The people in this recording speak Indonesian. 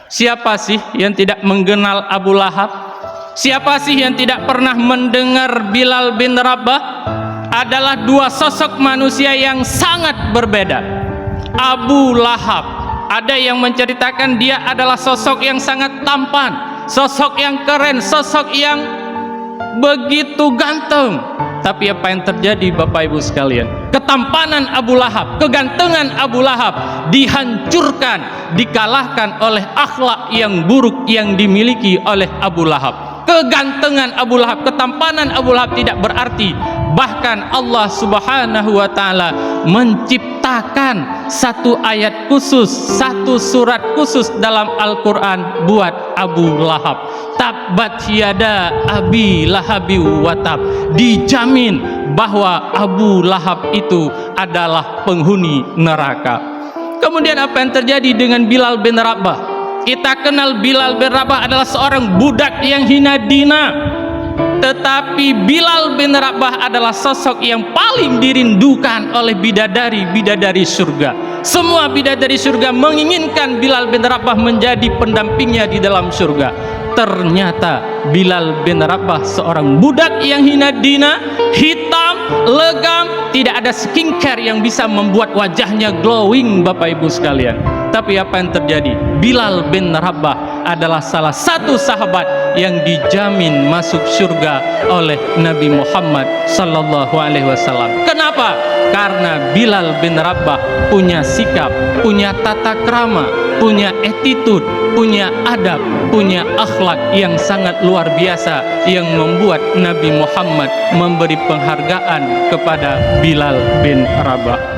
Siapa sih yang tidak mengenal Abu Lahab? Siapa sih yang tidak pernah mendengar Bilal bin Rabah? Adalah dua sosok manusia yang sangat berbeda. Abu Lahab, ada yang menceritakan dia adalah sosok yang sangat tampan, sosok yang keren, sosok yang begitu ganteng. Tapi apa yang terjadi Bapak Ibu sekalian? Ketampanan Abu Lahab, kegantengan Abu Lahab dihancurkan, dikalahkan oleh akhlak yang buruk yang dimiliki oleh Abu Lahab. Kegantengan Abu Lahab, ketampanan Abu Lahab tidak berarti. Bahkan Allah Subhanahu wa taala menciptakan satu ayat khusus, satu surat khusus dalam Al-Qur'an buat Abu Lahab. Tabbat yada abi lahabi wa tab. Dijamin bahwa Abu Lahab itu adalah penghuni neraka. Kemudian apa yang terjadi dengan Bilal bin Rabah? Kita kenal Bilal bin Rabah adalah seorang budak yang hina dina. Tetapi Bilal bin Rabah adalah sosok yang paling dirindukan oleh bidadari-bidadari surga. Semua bidadari surga menginginkan Bilal bin Rabah menjadi pendampingnya di dalam surga. Ternyata Bilal bin Rabah seorang budak yang hina dina, hitam, legam, tidak ada skincare yang bisa membuat wajahnya glowing Bapak Ibu sekalian. Tapi apa yang terjadi? Bilal bin Rabah adalah salah satu sahabat yang dijamin masuk surga oleh Nabi Muhammad sallallahu alaihi wasallam. Kenapa? Karena Bilal bin Rabah punya sikap, punya tata krama, punya attitude, punya adab, punya akhlak yang sangat luar biasa yang membuat Nabi Muhammad memberi penghargaan kepada Bilal bin Rabah.